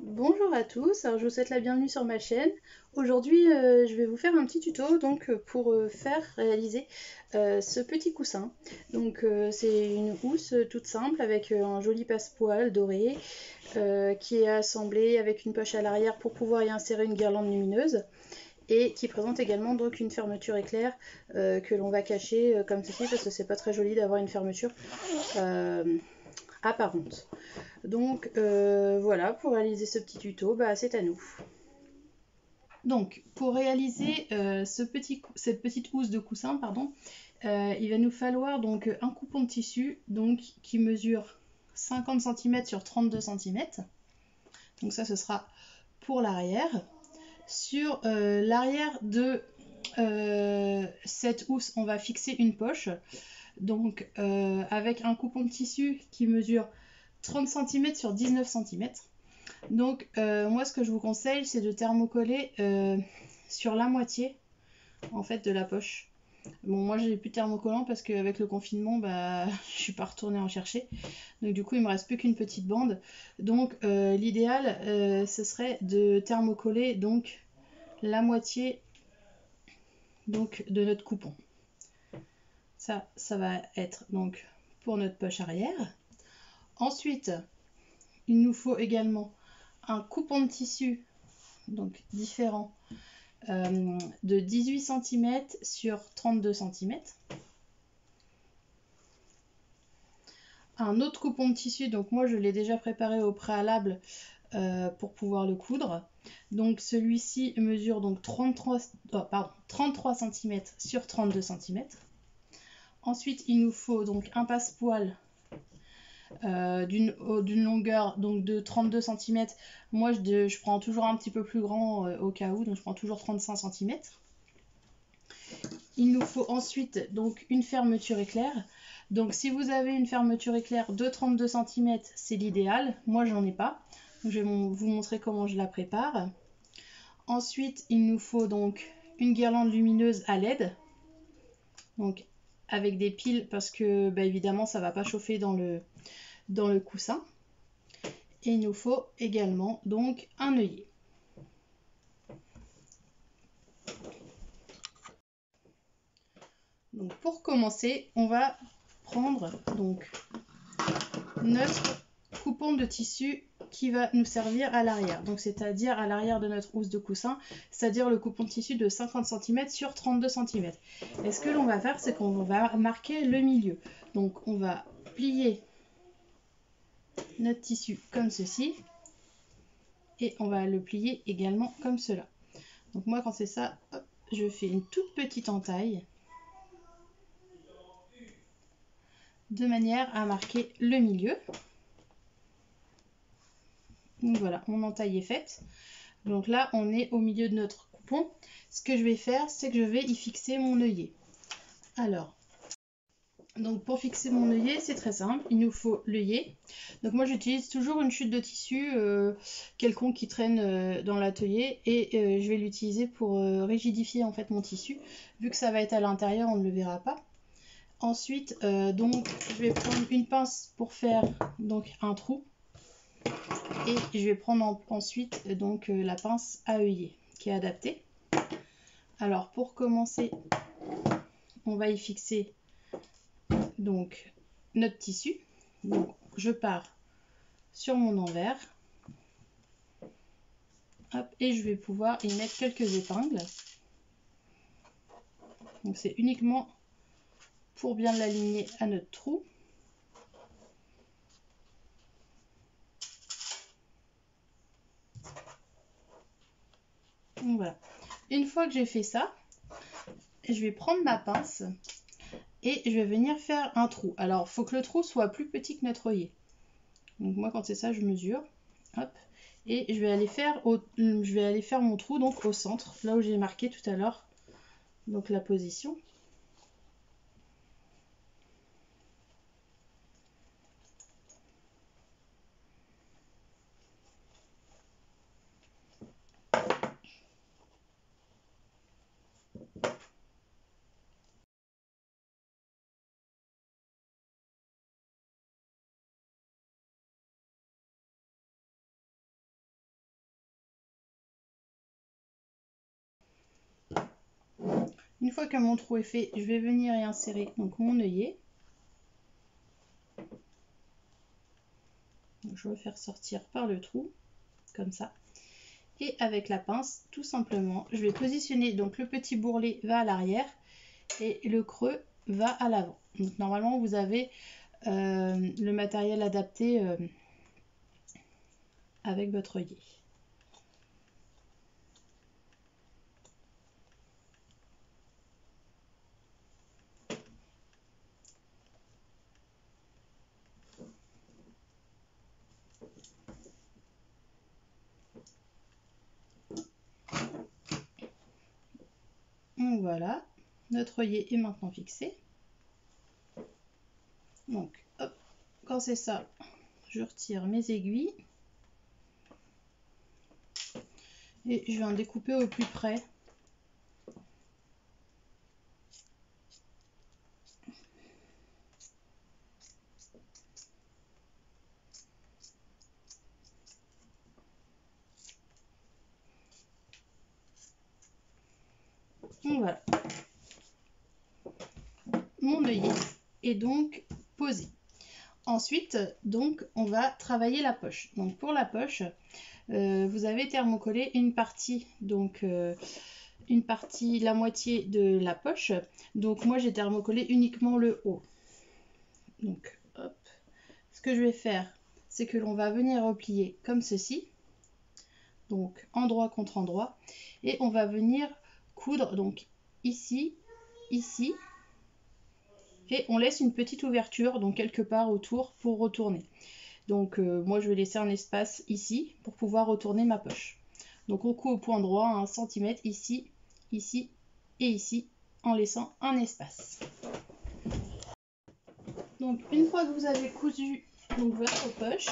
Bonjour à tous, alors je vous souhaite la bienvenue sur ma chaîne. Aujourd'hui je vais vous faire un petit tuto pour faire réaliser ce petit coussin. C'est une housse toute simple avec un joli passepoil doré qui est assemblé avec une poche à l'arrière pour pouvoir y insérer une guirlande lumineuse et qui présente également donc une fermeture éclair que l'on va cacher comme ceci parce que c'est pas très joli d'avoir une fermeture apparente. Voilà, pour réaliser ce petit tuto, c'est à nous. Donc pour réaliser cette petite housse de coussin, il va nous falloir donc un coupon de tissu qui mesure 50 cm sur 32 cm. Donc ça ce sera pour l'arrière. Sur l'arrière de cette housse, on va fixer une poche. Avec un coupon de tissu qui mesure 30 cm sur 19 cm. Moi ce que je vous conseille c'est de thermocoller sur la moitié en fait de la poche. Bon, moi j'ai plus de thermocollant parce qu'avec le confinement je suis pas retournée en chercher, donc du coup il me reste plus qu'une petite bande. L'idéal ce serait de thermocoller la moitié de notre coupon. Ça va être donc pour notre poche arrière. Ensuite il nous faut également un coupon de tissu différent de 18 cm sur 32 cm. Un autre coupon de tissu, donc moi je l'ai déjà préparé au préalable pour pouvoir le coudre. Donc celui-ci mesure 33 cm sur 32 cm. Ensuite il nous faut donc un passepoil d'une longueur de 32 cm. Moi je prends toujours un petit peu plus grand au cas où, donc je prends toujours 35 cm. Il nous faut ensuite une fermeture éclair. Donc si vous avez une fermeture éclair de 32 cm, c'est l'idéal. Moi j'en ai pas. Donc, je vais vous montrer comment je la prépare. Ensuite il nous faut une guirlande lumineuse à LED. Donc avec des piles parce que évidemment ça va pas chauffer dans le coussin. Et il nous faut également un œillet. Donc pour commencer, on va prendre notre coupon de tissu qui va nous servir à l'arrière. Donc c'est-à-dire à l'arrière de notre housse de coussin, c'est-à-dire le coupon de tissu de 50 cm sur 32 cm. Et ce que l'on va faire, c'est qu'on va marquer le milieu. Donc on va plier notre tissu comme ceci. Et on va le plier également comme cela. Donc moi quand c'est ça, hop, je fais une toute petite entaille de manière à marquer le milieu. Donc voilà, mon entaille est faite. Donc là on est au milieu de notre coupon. Ce que je vais faire, c'est que je vais y fixer mon œillet. Alors, pour fixer mon œillet, c'est très simple, il nous faut l'œillet. Donc moi j'utilise toujours une chute de tissu quelconque qui traîne dans l'atelier et je vais l'utiliser pour rigidifier en fait mon tissu. Vu que ça va être à l'intérieur, on ne le verra pas. Ensuite, je vais prendre une pince pour faire un trou et je vais prendre ensuite la pince à œillet qui est adaptée. Alors pour commencer, on va y fixer notre tissu. Donc je pars sur mon envers. Hop, et je vais pouvoir y mettre quelques épingles. Donc c'est uniquement pour bien l'aligner à notre trou. Donc voilà. Une fois que j'ai fait ça, je vais prendre ma pince et je vais venir faire un trou. Alors, il faut que le trou soit plus petit que notre œillet. Donc moi, quand c'est ça, je mesure. Hop. Et je vais aller faire mon trou au centre, là où j'ai marqué tout à l'heure la position. Une fois que mon trou est fait, je vais venir y insérer donc mon œillet. Donc, je vais faire sortir par le trou, comme ça. Et avec la pince, tout simplement, je vais positionner, donc le petit bourrelet va à l'arrière et le creux va à l'avant. Donc normalement, vous avez le matériel adapté avec votre œillet. Donc voilà, notre œillet est maintenant fixé. Donc, hop, quand c'est ça, je retire mes aiguilles. Et je vais en découper au plus près. Donc voilà. Mon œillet est donc posé. Ensuite, donc, on va travailler la poche. Donc pour la poche, vous avez thermocollé une partie, donc la moitié de la poche. Donc moi j'ai thermocollé uniquement le haut. Donc hop, ce que je vais faire, c'est que l'on va venir replier comme ceci. Donc endroit contre endroit. Et on va venir coudre donc ici, ici. Et on laisse une petite ouverture, donc quelque part autour pour retourner. Donc moi je vais laisser un espace ici pour pouvoir retourner ma poche. Donc on coud au point droit à 1 cm ici, ici et ici en laissant un espace. Donc une fois que vous avez cousu donc, votre poche,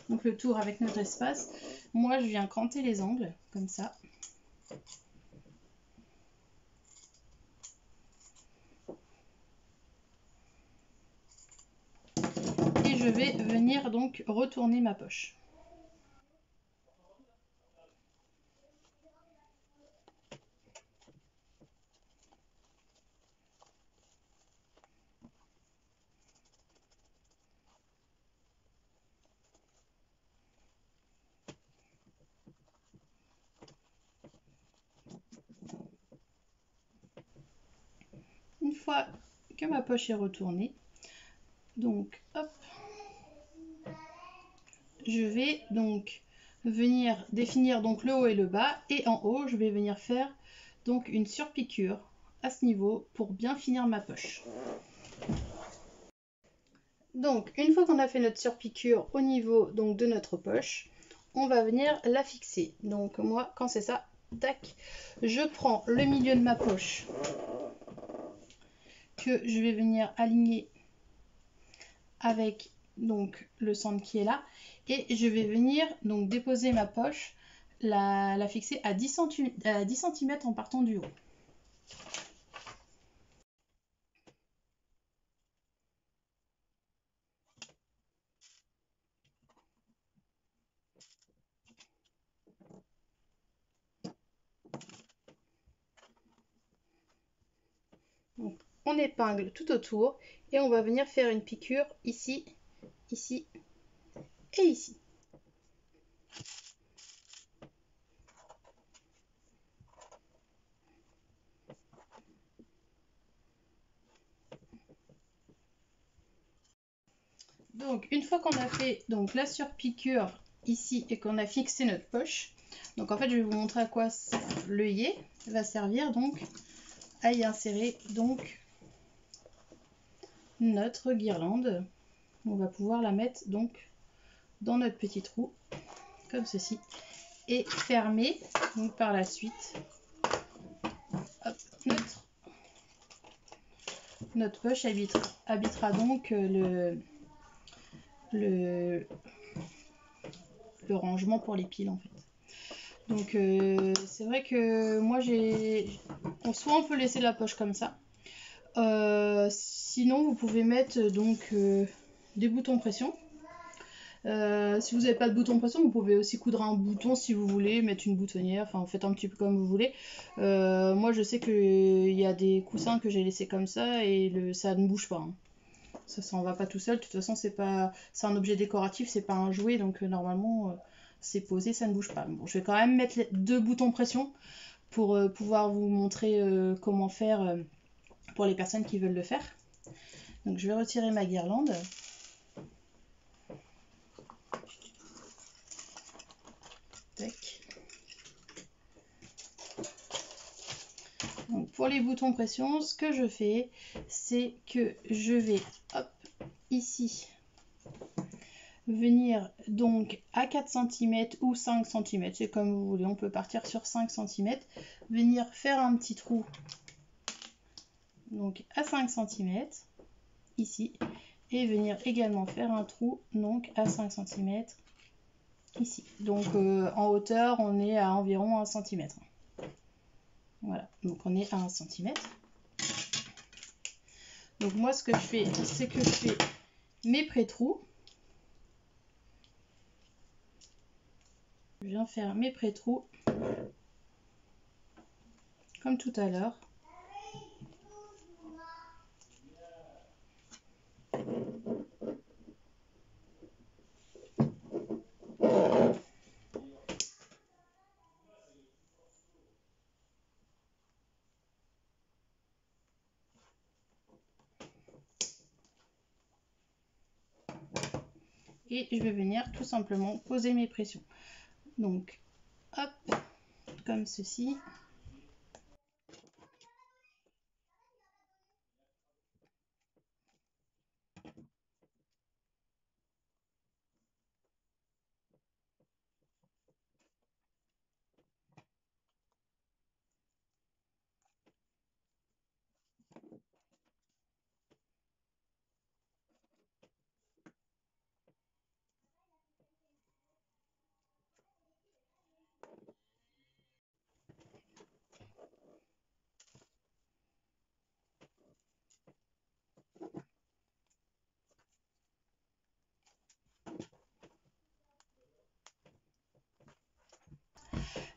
donc le tour avec notre espace, moi je viens cranter les angles comme ça. Et je vais venir donc retourner ma poche. Une fois que ma poche est retournée, donc hop, je vais donc venir définir donc le haut et le bas, et en haut je vais venir faire donc une surpiqûre à ce niveau pour bien finir ma poche. Donc une fois qu'on a fait notre surpiqûre au niveau donc de notre poche, on va venir la fixer. Donc moi quand c'est ça, tac, je prends le milieu de ma poche que je vais venir aligner avec donc le centre qui est là, et je vais venir donc déposer ma poche, la fixer à 10 cm en partant du haut. Donc, on épingle tout autour et on va venir faire une piqûre ici, ici et ici. Donc une fois qu'on a fait donc la surpiqûre ici et qu'on a fixé notre poche, donc en fait je vais vous montrer à quoi l'œillet va servir donc à y insérer donc notre guirlande. On va pouvoir la mettre donc dans notre petit trou comme ceci et fermer donc par la suite. Hop, notre poche habitera donc le rangement pour les piles en fait. Donc c'est vrai que moi soit on peut laisser la poche comme ça, sinon vous pouvez mettre donc des boutons pression. Si vous n'avez pas de bouton pression, vous pouvez aussi coudre un bouton si vous voulez, mettre une boutonnière, enfin faites un petit peu comme vous voulez. Moi je sais qu'il y a des coussins que j'ai laissés comme ça et ça ne bouge pas. Hein. Ça s'en va pas tout seul, de toute façon c'est un objet décoratif, c'est pas un jouet, donc normalement c'est posé, ça ne bouge pas. Bon, je vais quand même mettre les 2 boutons pression pour pouvoir vous montrer comment faire pour les personnes qui veulent le faire. Donc je vais retirer ma guirlande. Tac. Donc pour les boutons pression, ce que je fais, c'est que je vais, hop, ici, venir donc à 4 cm ou 5 cm, c'est comme vous voulez, on peut partir sur 5 cm, venir faire un petit trou donc à 5 cm ici et venir également faire un trou donc à 5 cm ici. Donc en hauteur on est à environ 1 cm. Voilà, donc on est à 1 cm. Donc moi ce que je fais, c'est que je fais mes pré-trous. Je viens faire mes pré-trous comme tout à l'heure. Et je vais venir tout simplement poser mes pressions. Donc, hop, comme ceci.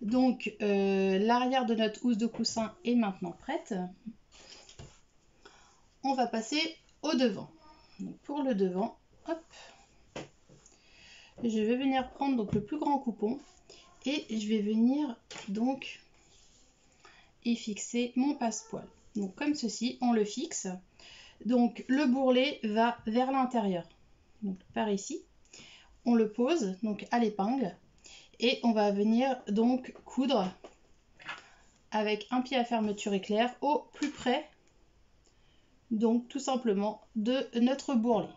Donc, l'arrière de notre housse de coussin est maintenant prête. On va passer au devant. Donc, pour le devant, hop, je vais venir prendre donc, le plus grand coupon et je vais venir donc y fixer mon passepoil. Donc, comme ceci, on le fixe. Donc, le bourrelet va vers l'intérieur. Donc, par ici, on le pose donc à l'épingle. Et on va venir donc coudre avec un pied à fermeture éclair au plus près, donc tout simplement de notre bourrelet.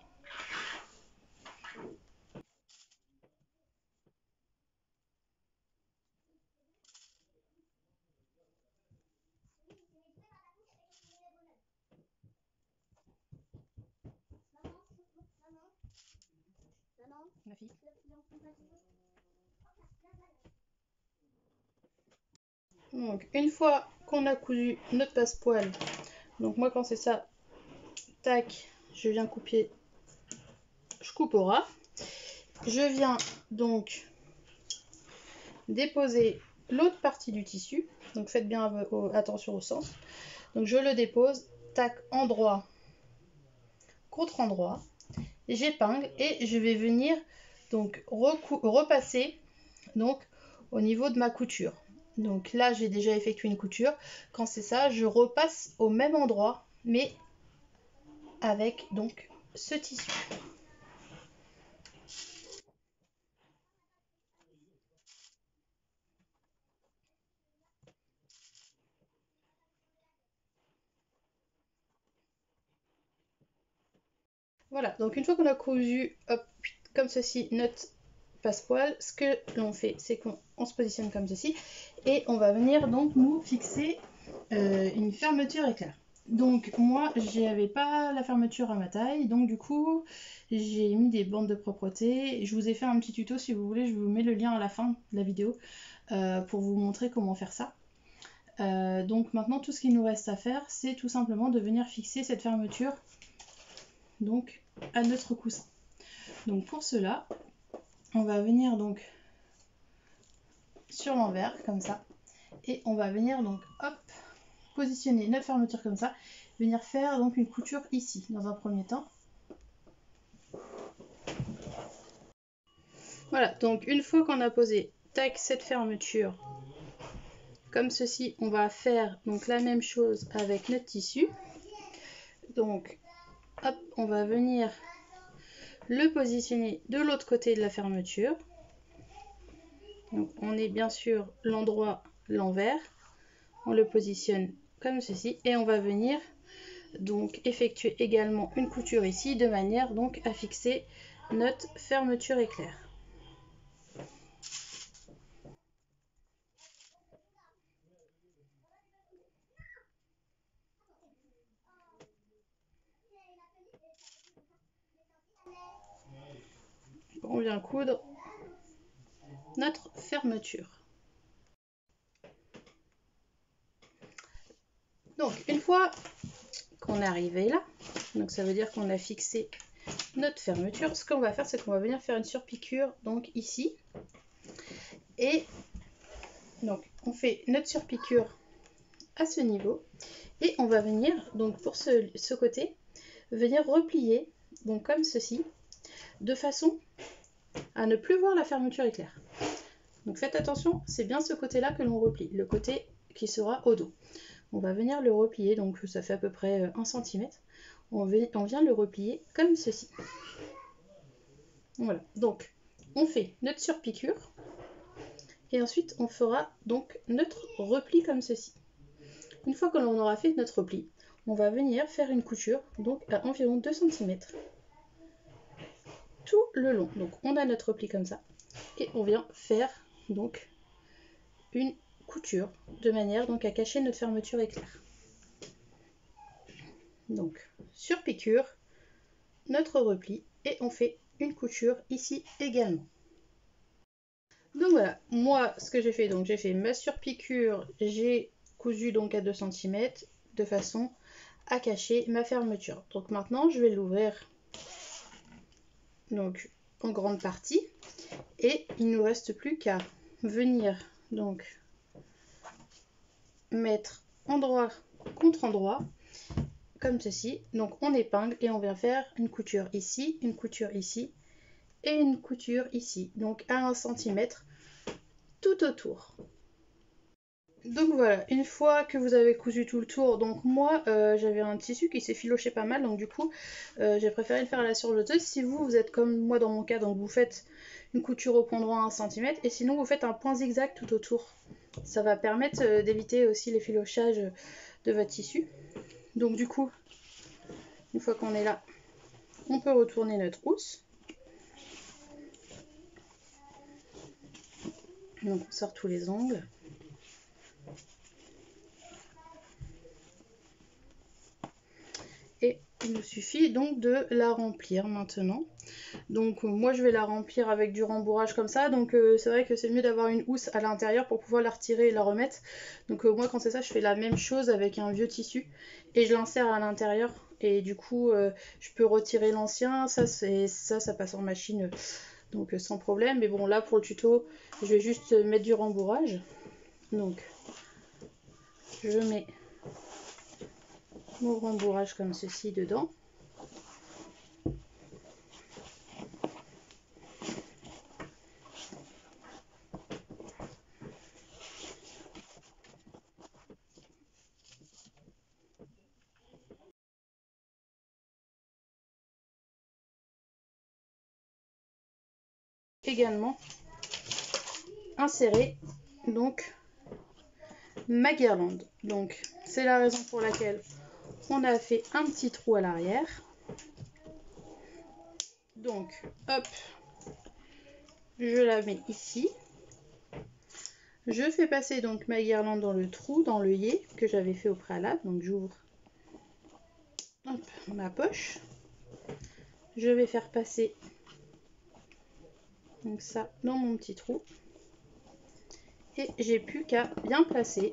Ma fille. Donc une fois qu'on a cousu notre passepoil, donc moi quand c'est ça, tac, je viens couper, je coupe au ras. Je viens donc déposer l'autre partie du tissu, donc faites bien attention au sens. Donc je le dépose, tac, endroit contre endroit, j'épingle et je vais venir donc repasser donc au niveau de ma couture. Donc là j'ai déjà effectué une couture. Quand c'est ça, je repasse au même endroit mais avec donc ce tissu. Voilà, donc une fois qu'on a cousu hop, comme ceci notre passepoil, ce que l'on fait, c'est qu'on se positionne comme ceci et on va venir donc nous fixer une fermeture éclair. Donc moi j'avais pas la fermeture à ma taille, donc du coup j'ai mis des bandes de propreté. Je vous ai fait un petit tuto si vous voulez, je vous mets le lien à la fin de la vidéo pour vous montrer comment faire ça. Donc maintenant tout ce qu'il nous reste à faire, c'est tout simplement de venir fixer cette fermeture donc à notre coussin. Donc pour cela, on va venir donc sur l'envers comme ça et on va venir donc hop positionner notre fermeture comme ça, venir faire donc une couture ici dans un premier temps. Voilà, donc une fois qu'on a posé tac cette fermeture comme ceci, on va faire donc la même chose avec notre tissu. Donc hop, on va venir le positionner de l'autre côté de la fermeture. Donc on est bien sûr l'envers, on le positionne comme ceci et on va venir donc effectuer également une couture ici de manière donc à fixer notre fermeture éclair. On vient coudre notre fermeture. Donc une fois qu'on est arrivé là, donc ça veut dire qu'on a fixé notre fermeture, ce qu'on va faire c'est qu'on va venir faire une surpiqûre donc ici et donc on fait notre surpiqûre à ce niveau et on va venir donc pour ce côté venir replier donc comme ceci de façon à ne plus voir la fermeture éclair. Donc faites attention, c'est bien ce côté là que l'on replie, le côté qui sera au dos. On va venir le replier, donc ça fait à peu près 1 cm. On vient le replier comme ceci. Voilà, donc on fait notre surpiqûre et ensuite on fera donc notre repli comme ceci. Une fois que l'on aura fait notre repli, on va venir faire une couture donc à environ 2 cm tout le long. Donc on a notre repli comme ça et on vient faire donc une couture de manière donc à cacher notre fermeture éclair. Donc surpiqûre, notre repli et on fait une couture ici également. Donc voilà, moi ce que j'ai fait, donc j'ai fait ma surpiqûre, j'ai cousu donc à 2 cm de façon à cacher ma fermeture. Donc maintenant je vais l'ouvrir donc en grande partie et il ne nous reste plus qu'à venir donc mettre endroit contre endroit comme ceci. Donc on épingle et on vient faire une couture ici et une couture ici, donc à 1 cm tout autour. Donc voilà, une fois que vous avez cousu tout le tour, donc moi j'avais un tissu qui s'est filoché pas mal, donc du coup j'ai préféré le faire à la surjeteuse. Si vous êtes comme moi dans mon cas, donc vous faites une couture au point droit à 1 cm et sinon vous faites un point zigzag tout autour. Ça va permettre d'éviter aussi les filochages de votre tissu. Donc du coup, une fois qu'on est là, on peut retourner notre housse. Donc on sort tous les ongles. Et il nous suffit donc de la remplir maintenant. Donc moi je vais la remplir avec du rembourrage comme ça. Donc c'est vrai que c'est mieux d'avoir une housse à l'intérieur pour pouvoir la retirer et la remettre. Donc moi quand c'est ça, je fais la même chose avec un vieux tissu et je l'insère à l'intérieur. Et du coup je peux retirer l'ancien, ça passe en machine donc sans problème. Mais bon là pour le tuto je vais juste mettre du rembourrage. Donc je mets mon rembourrage comme ceci dedans. Également insérer donc ma guirlande. Donc c'est la raison pour laquelle on a fait un petit trou à l'arrière. Donc hop, je la mets ici. Je fais passer donc ma guirlande dans le trou, dans l'œillet que j'avais fait au préalable. Donc j'ouvre ma poche. Je vais faire passer donc ça dans mon petit trou. Et j'ai plus qu'à bien placer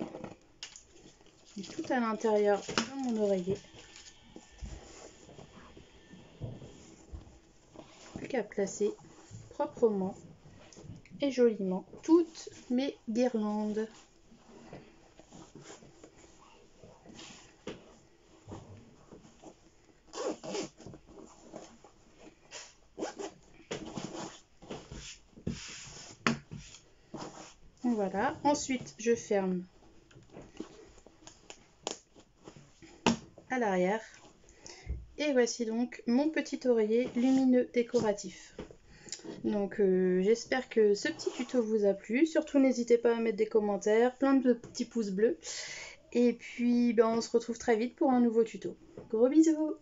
tout à l'intérieur de mon oreiller. Plus qu'à placer proprement et joliment toutes mes guirlandes. Voilà, ensuite je ferme à l'arrière. Et voici donc mon petit oreiller lumineux décoratif. Donc j'espère que ce petit tuto vous a plu. Surtout n'hésitez pas à mettre des commentaires, plein de petits pouces bleus. Et puis on se retrouve très vite pour un nouveau tuto. Gros bisous!